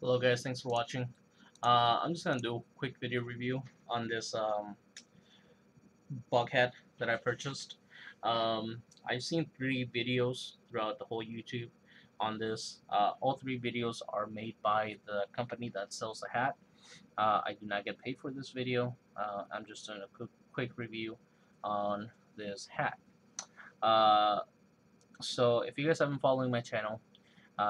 Hello guys, thanks for watching. I'm just gonna do a quick video review on this bug hat that I purchased. I've seen 3 videos throughout the whole YouTube on this. All 3 videos are made by the company that sells the hat. I do not get paid for this video. I'm just doing a quick review on this hat. Uh, so if you guys have been following my channel,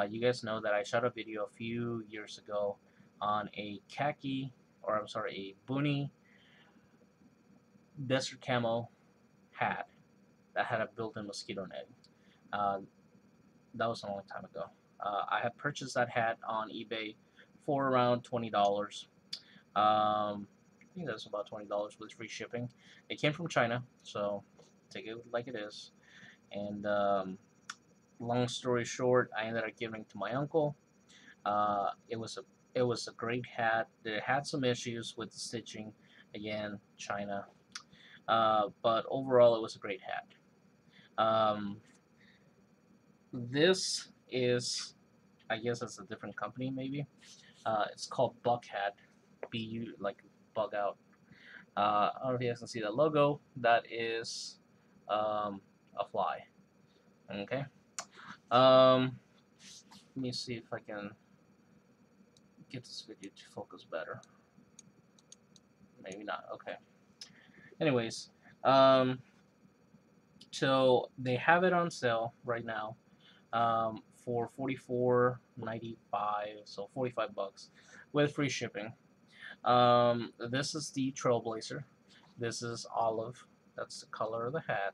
you guys know that I shot a video a few years ago on a a Boonie desert camo hat that had a built-in mosquito net. Uh, that was a long time ago. I had purchased that hat on eBay for around $20. I think that's about $20 with free shipping. It came from China, so take it like it is. And long story short, I ended up giving it to my uncle. Uh, it was a it was a great hat. It had some issues with the stitching, again, China, but overall it was a great hat. Um, this is, I guess, it's a different company maybe. It's called Buck Hat, BU like bug out. I don't know if you guys can see the logo. That is a fly. Okay. Let me see if I can get this video to focus better. Maybe not. Okay. Anyways, um, so they have it on sale right now for $44.95, so $45 with free shipping. This is the Trailblazer. This is olive. That's the color of the hat,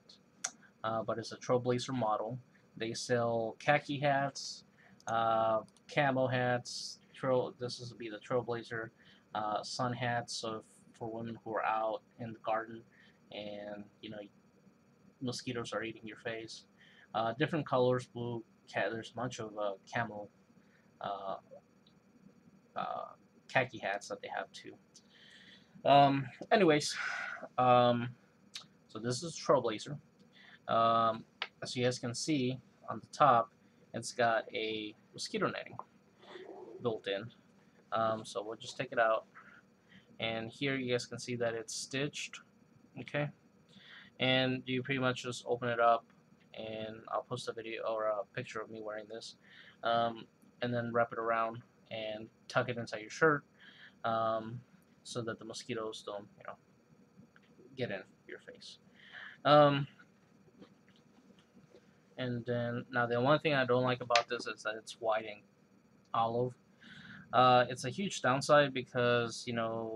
but it's a Trailblazer model. They sell khaki hats, uh, camo hats. This is be the Trailblazer sun hats. So for women who are out in the garden and mosquitoes are eating your face. Different colors, blue. There's a bunch of camo, uh, uh, khaki hats that they have too. Anyways, um, so this is Trailblazer. As you guys can see on the top, it's got a mosquito netting built in. So we'll just take it out, and here you guys can see that it's stitched. Okay, and you pretty much just open it up, and I'll post a video or a picture of me wearing this, and then wrap it around and tuck it inside your shirt, um, so that the mosquitoes don't get in your face. Um, and then now the one thing I don't like about this is that it's white and olive. It's a huge downside because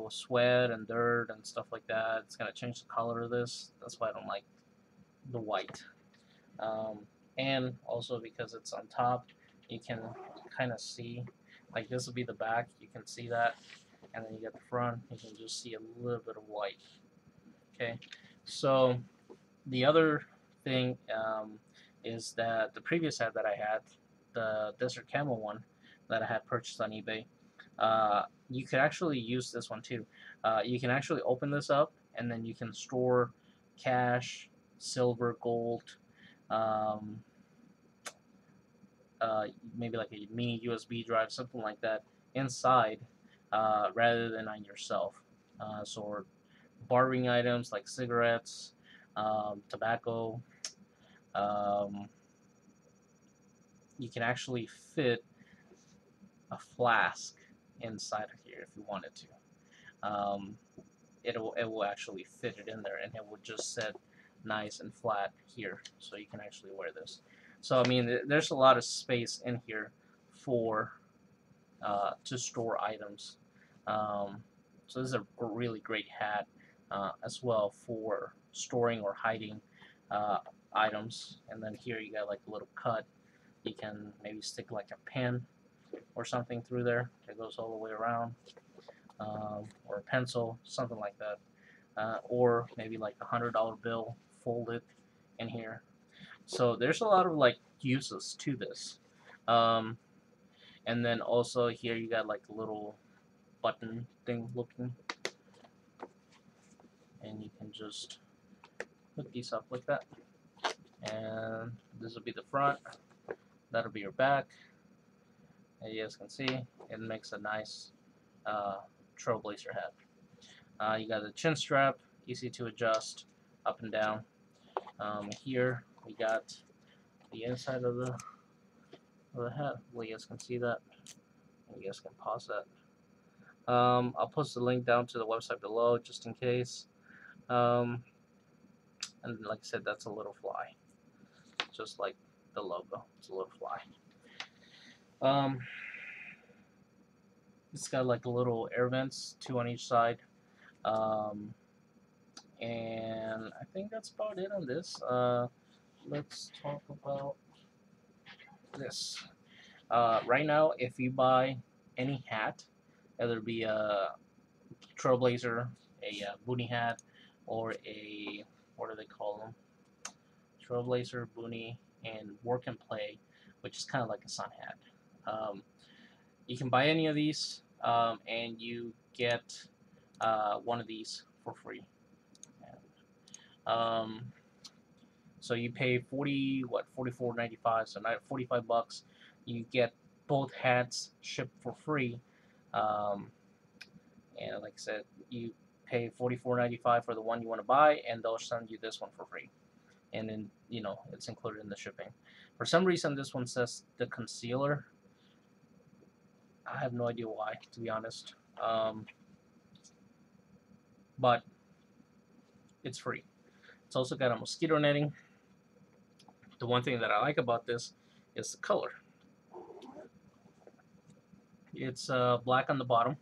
sweat and dirt and stuff like that. It's gonna change the color of this. That's why I don't like the white. Um, and also because it's on top, you can kind of see, like this will be the back, you can see that, and then you get the front, you can just see a little bit of white. Okay, so the other thing is that the previous hat that I had, the Desert Camo one that I had purchased on eBay, you could actually use this one too. You can actually open this up, and then you can store cash, silver, gold, um, maybe like a mini USB drive, something like that, inside, rather than on yourself. So borrowing items like cigarettes, tobacco, um, you can actually fit a flask inside of here if you wanted to. It will actually fit it in there, and it will just sit nice and flat here, so you can actually wear this. So I mean, there's a lot of space in here for to store items. So this is a really great hat as well for storing or hiding uh, items. And then here you got like a little cut. You can maybe stick like a pen or something through there that goes all the way around, or a pencil, something like that, or maybe like $100 bill folded in here. So there's a lot of like uses to this. Um, and then also here you got like a little button thing looking, and you can just hook these up like that. And this will be the front, that'll be your back, As you guys can see, it makes a nice Trailblazer hat. You got the chin strap, easy to adjust up and down. Here we got the inside of the hat. Well, you guys can see that. You guys can pause that. I'll post the link down to the website below just in case. Um, and like I said, that's a little fly, just like the logo. It's a little fly. Um, it's got like little air vents, two on each side. Um, and I think that's about it on this. Let's talk about this. Right now, if you buy any hat, whether it be a Trailblazer, a boonie hat, or a, what do they call them? Trailblazer, boonie, and work and play, which is kind of like a sun hat. You can buy any of these, and you get one of these for free. Um, so you pay 44.95, so not $45. You get both hats shipped for free. Um, and like I said, you pay 44.95 for the one you want to buy, and they'll send you this one for free. And then it's included in the shipping. For some reason, this one says the concealer. I have no idea why, to be honest. But it's free. It's also got a mosquito netting. The one thing that I like about this is the color. It's black on the bottom.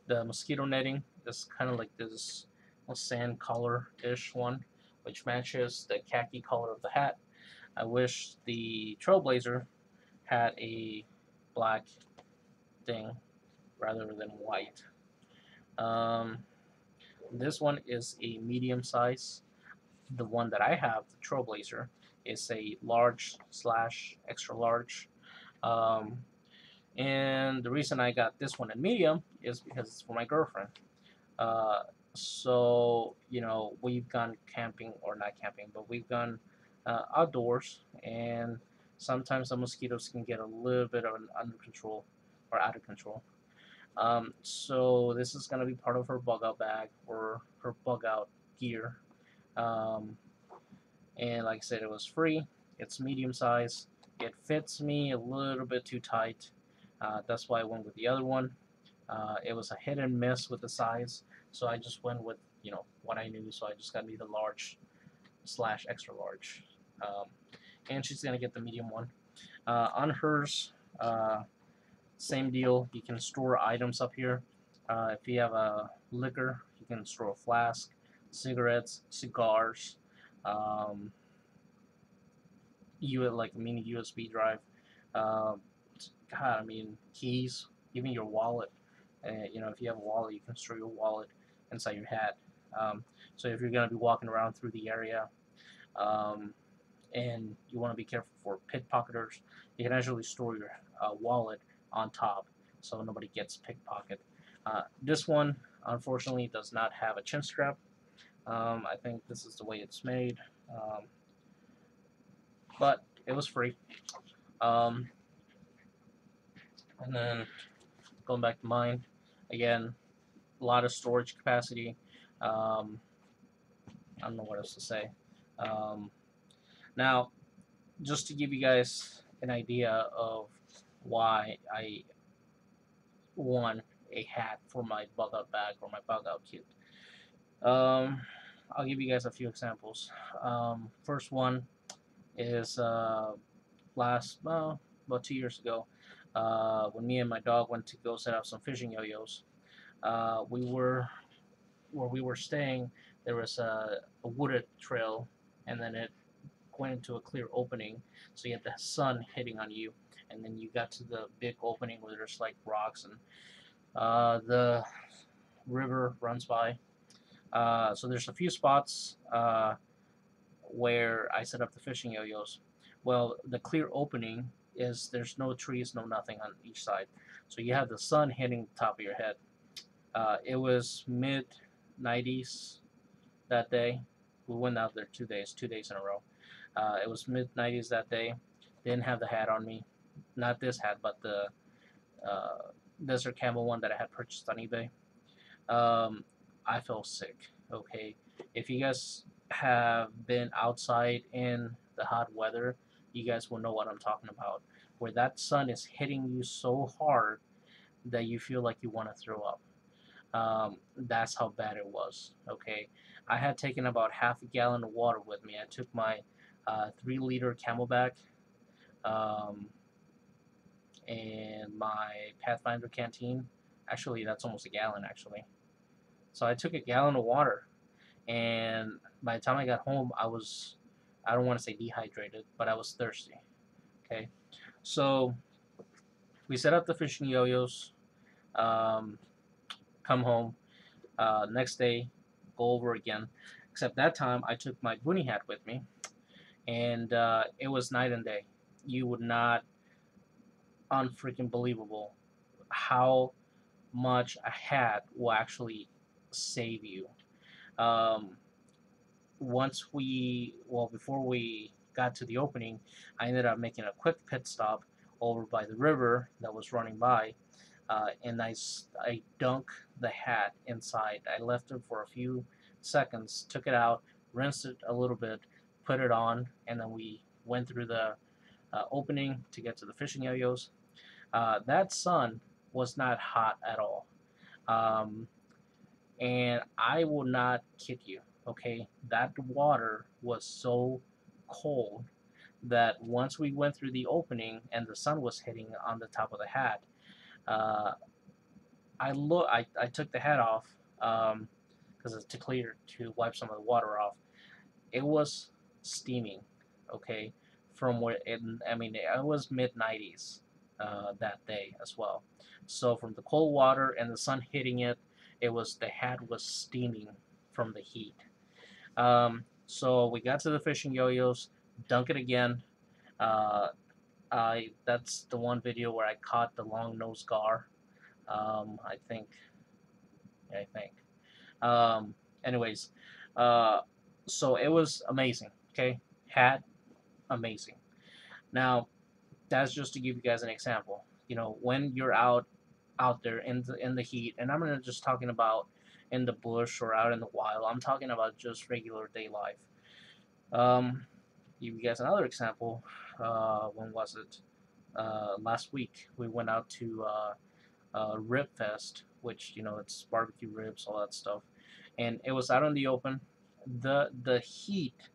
The mosquito netting is kind of like this sand color-ish one, which matches the khaki color of the hat. I wish the Trailblazer had a black thing rather than white. Um, this one is a medium size. The one that I have, the Trailblazer, is a large slash extra large. Um, and the reason I got this one in medium is because it's for my girlfriend. Uh, so we've gone camping, or not camping, but we've gone outdoors, and sometimes the mosquitoes can get a little bit of an under control or out of control. So this is gonna be part of her bug out bag or her bug out gear. Um, and like I said, it was free. It's medium size. It fits me a little bit too tight. That's why I went with the other one. It was a hit and miss with the size, so I just went with what I knew. So I just got me the large slash extra large, and she's gonna get the medium one. On hers, same deal. You can store items up here. If you have a liquor, you can store a flask, cigarettes, cigars. Um, like a mini USB drive. Uh, God, I mean keys, even your wallet. If you have a wallet, you can store your wallet inside your hat. So if you're gonna be walking around through the area, um, and you want to be careful for pickpocketers, you can actually store your wallet on top, so nobody gets pickpocketed. This one, unfortunately, does not have a chin strap. I think this is the way it's made, but it was free. Um, and then going back to mine, again, a lot of storage capacity. Um, I don't know what else to say. Um, Now, just to give you guys an idea of why I want a hat for my bug out bag or my bug out kit. I'll give you guys a few examples. First one is about 2 years ago, when me and my dog went to go set up some fishing yo-yos. We were Where we were staying. There was a wooded trail, and then it went into a clear opening, so you had the sun hitting on you, and then you got to the big opening where there's like rocks, and the river runs by. So there's a few spots where I set up the fishing yo-yos. Well, the clear opening is there's no trees, no nothing on each side, so you have the sun hitting the top of your head. It was mid 90s that day. We went out there 2 days, 2 days in a row. It was mid 90s that day. Didn't have the hat on me, not this hat, but uh, desert camel one that I had purchased on eBay. Um, I felt sick. Okay, if you guys have been outside in the hot weather, you guys will know what I'm talking about. Where that sun is hitting you so hard that you feel like you want to throw up. That's how bad it was. Okay, I had taken about half a gallon of water with me. I took my 3 liter Camelback um, and my Pathfinder canteen. Actually, that's almost a gallon actually. So I took a gallon of water, and by the time I got home, I don't want to say dehydrated, but I was thirsty. Okay, so we set up the fishing yo-yos. Um, come home. Next day, go over again. Except that time, I took my bunny hat with me, and it was night and day. You would not unfreaking believable how much a hat will actually save you. Um, Before we got to the opening, I ended up making a quick pit stop over by the river that was running by, and I dunk the hat inside. I left it for a few seconds, took it out, rinsed it a little bit, put it on, and then we went through the opening to get to the fishing yo-yos. That sun was not hot at all. Um, and I will not kid you. Okay, that water was so cold that once we went through the opening and the sun was hitting on the top of the hat, uh, I took the hat off because it's to clear to wipe some of the water off. It was steaming. Okay, from where I mean it was mid 90s that day as well. So from the cold water and the sun hitting it, the hat was steaming from the heat. So we got to the fishing yo-yos, dunk it again. Uh, I That's the one video where I caught the long nose gar. I think. Yeah, I think. Um, Anyways, uh, so it was amazing. Okay, hat amazing. Now that's just to give you guys an example. You know, when you're out there in the heat, and I'm not just talking about in the bush or out in the wild. I'm talking about just regular day life. Um, Give you guys another example. When was it? Last week we went out to Rib Fest, which it's barbecue ribs, all that stuff, and it was out in the open. The heat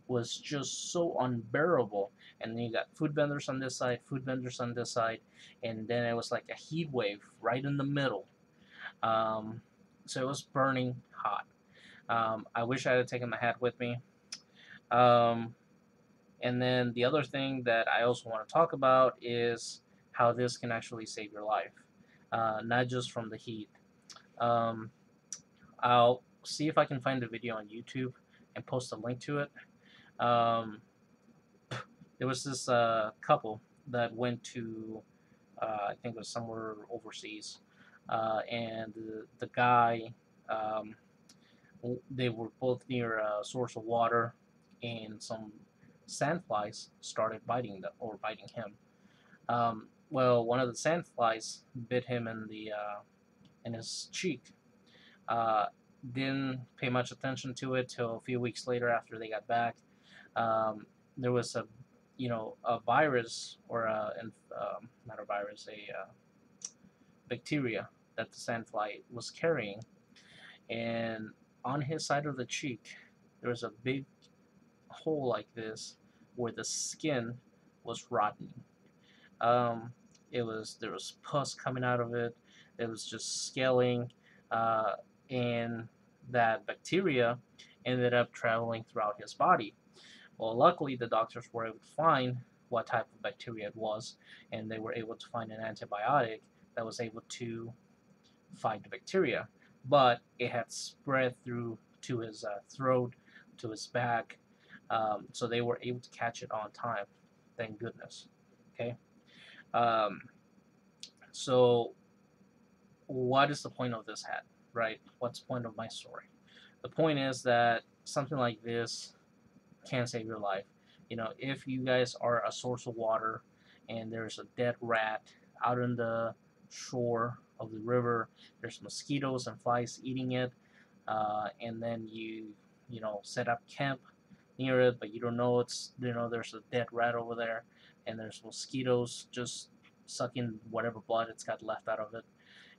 was just so unbearable, and then you got food vendors on this side, food vendors on this side, and then it was like a heat wave right in the middle. Um, so it was burning hot. I wish I had taken my hat with me. Um, And then the other thing that I also want to talk about is how this can actually save your life, not just from the heat. Um, I'll see if I can find the video on YouTube and post a link to it. Um, there was this couple that went to, I think it was somewhere overseas, and the guy, um, they were both near a source of water, and some sandflies started biting him. Well, one of the sandflies bit him in his cheek. Uh, didn't pay much attention to it till a few weeks later after they got back. Um, there was a virus or not a virus, a bacteria that the sandfly was carrying, and on his side of the cheek there was a big hole like this where the skin was rotten. Um, there was pus coming out of it. It was just scaling, uh, and that bacteria ended up traveling throughout his body. Well, luckily the doctors were able to find what type of bacteria it was, and they were able to find an antibiotic that was able to fight the bacteria. But it had spread through to his throat, to his back, so they were able to catch it on time. Thank goodness. Okay. Um, so, what is the point of this hat, right? What's the point of my story? The point is that something like this can save your life. If you guys are a source of water and there's a dead rat out in the shore of the river. There's mosquitoes and flies eating it, and then you set up camp near it, but you don't know there's a dead rat over there, and there's mosquitoes just sucking whatever blood it's got left out of it,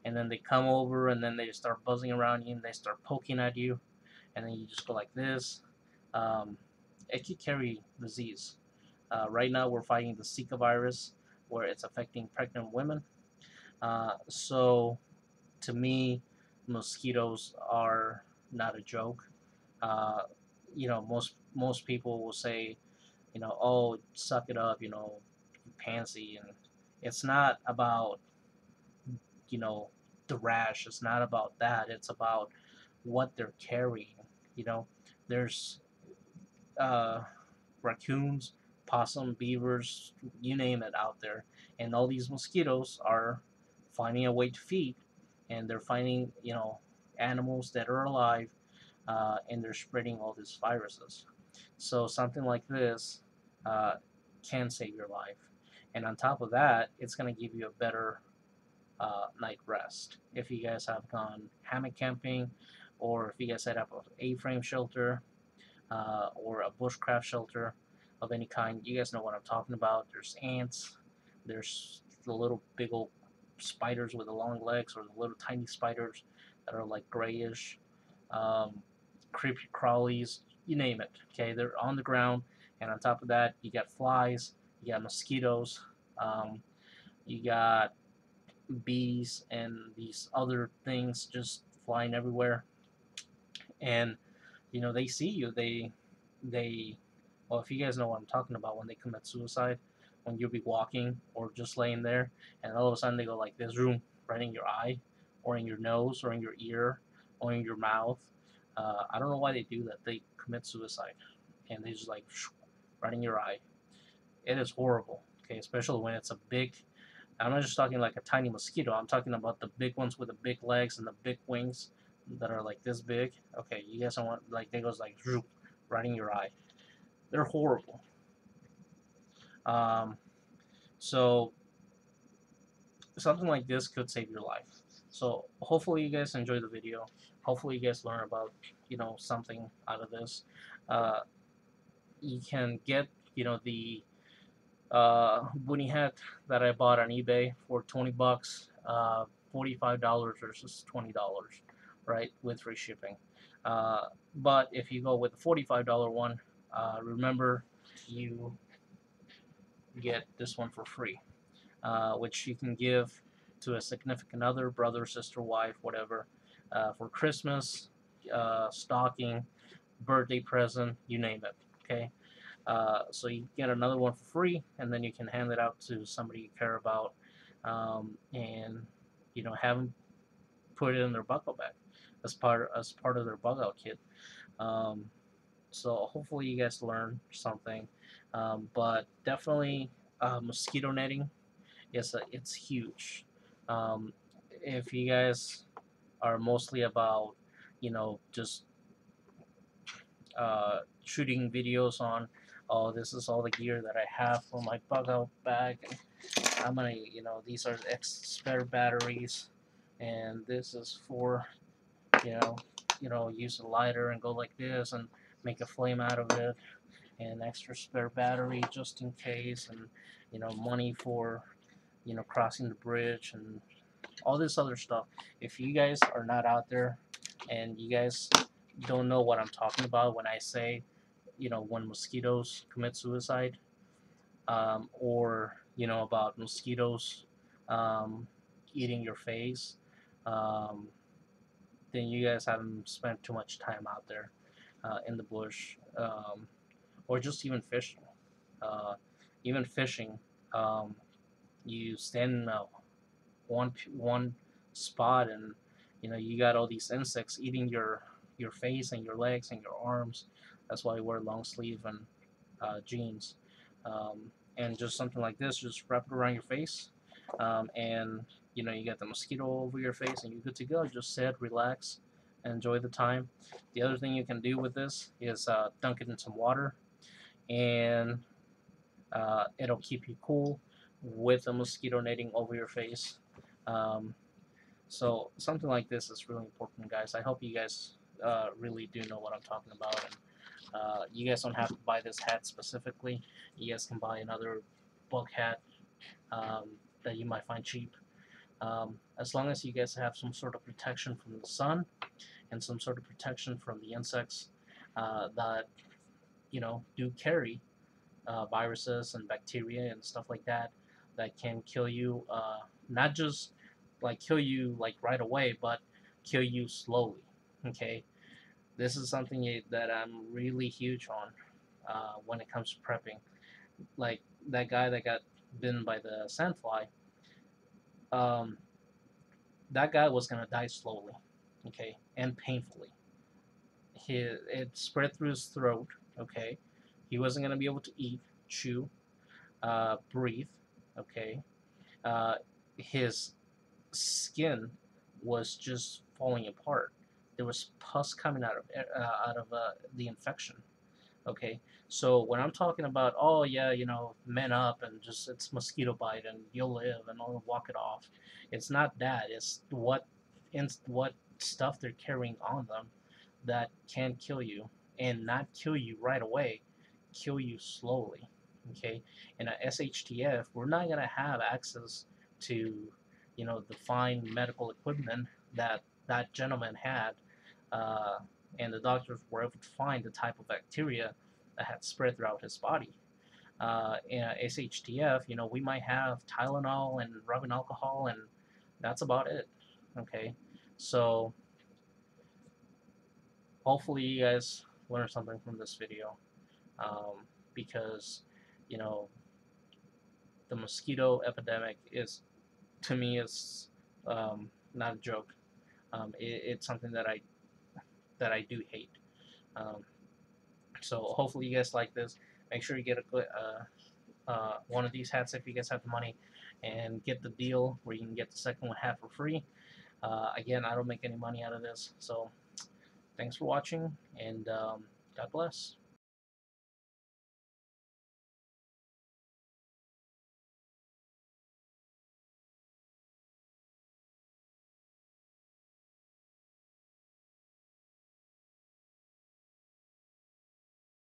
and then they come over and then they start buzzing around you and they start poking at you, and then you just go like this. Um, it could carry disease. Right now, we're fighting the Zika virus, where it's affecting pregnant women. So, to me, mosquitoes are not a joke. Uh, most people will say, oh, suck it up, you pansy, and it's not about you know the rash. It's not about that. It's about what they're carrying. You know, there's uh, raccoons, possum, beavers, you name it out there, and all these mosquitoes are finding a way to feed, and they're finding animals that are alive, and they're spreading all these viruses. So something like this uh, can save your life, and on top of that, it's gonna give you a better night rest. If you guys have gone hammock camping, or if you guys set up an A-frame shelter, or a bushcraft shelter of any kind, you guys know what I'm talking about. There's ants, there's the little big old spiders with the long legs, or the little tiny spiders that are like grayish, um, creepy crawlies, you name it. Okay, they're on the ground, and on top of that, you got flies, you got mosquitoes, you got bees, and these other things just flying everywhere. And they see you. They well, if you guys know what I'm talking about, when they commit suicide, when you'll be walking or just laying there, and all of a sudden they go like this room right in your eye, or in your nose, or in your ear, or in your mouth. I don't know why they do that. They commit suicide, and they just like right in your eye. It is horrible. Okay, especially when it's a big. I'm not just talking like a tiny mosquito. I'm talking about the big ones with the big legs and the big wings that are like this big. Okay, you guys don't want like they goes like right in your eye. They're horrible. Um, so something like this could save your life. So hopefully you guys enjoy the video. Hopefully you guys learn about something out of this. Uh, you can get the bunny hat that I bought on eBay for 20 bucks, $45 versus $20, right, with free shipping. But if you go with the $45 one, remember you get this one for free, which you can give to a significant other, brother, sister, wife, whatever, for Christmas, stocking, birthday present, you name it. Okay. So you get another one for free, and then you can hand it out to somebody you care about, and have them put it in their buckle bag as part of their bug out kit. Um, so hopefully you guys learn something, but definitely mosquito netting it's huge. Um, if you guys are mostly about just shooting videos on, oh, this is all the gear that I have for my bug out bag. I'm gonna, these are spare batteries, and this is for, you know, use a lighter and go like this and make a flame out of it, and extra spare battery just in case, and money for, crossing the bridge and all this other stuff. If you guys are not out there and you guys don't know what I'm talking about when I say, when mosquitoes commit suicide, or about mosquitoes um, eating your face, um, then you guys haven't spent too much time out there in the bush, or just even fishing. Uh, even fishing, um, you stand in one spot, and you got all these insects eating your face and your legs and your arms. That's why I wear long sleeve and jeans, um, and just something like this, just wrap it around your face, and you get the mosquito over your face, and you're good to go. Just sit, relax, enjoy the time. The other thing you can do with this is dunk it in some water, and it'll keep you cool with the mosquito netting over your face. Um, so something like this is really important, guys. I hope you guys really do know what I'm talking about. And you guys don't have to buy this hat specifically. You guys can buy another bug hat um, that you might find cheap. As long as you guys have some sort of protection from the sun and some sort of protection from the insects that do carry viruses and bacteria and stuff like that that can kill you, not just like kill you like right away, but kill you slowly. Okay, this is something that I'm really huge on when it comes to prepping. Like that guy that got bitten by the sandfly, um, that guy was gonna die slowly, okay, and painfully. It spread through his throat, okay. He wasn't gonna be able to eat, chew, breathe, okay. Uh, his skin was just falling apart. There was pus coming out of the infection. Okay, so when I'm talking about, oh yeah, man up and just it's mosquito bite and you'll live and I'll walk it off, it's not that. It's what stuff they're carrying on them that can kill you, and not kill you right away, kill you slowly. Okay, in a SHTF, we're not gonna have access to, the fine medical equipment that that gentleman had, uh, and the doctors were able to find the type of bacteria that had spread throughout his body. In a SHTF, we might have Tylenol and rubbing alcohol, and that's about it. Okay, so hopefully you guys learned something from this video, because you know the mosquito epidemic is, to me, is not a joke. It's something that I do hate. Um, so hopefully you guys like this. Make sure you get one of these hats if you guys have the money, and get the deal where you can get the second one hat for free. Again, I don't make any money out of this, so thanks for watching, and God bless.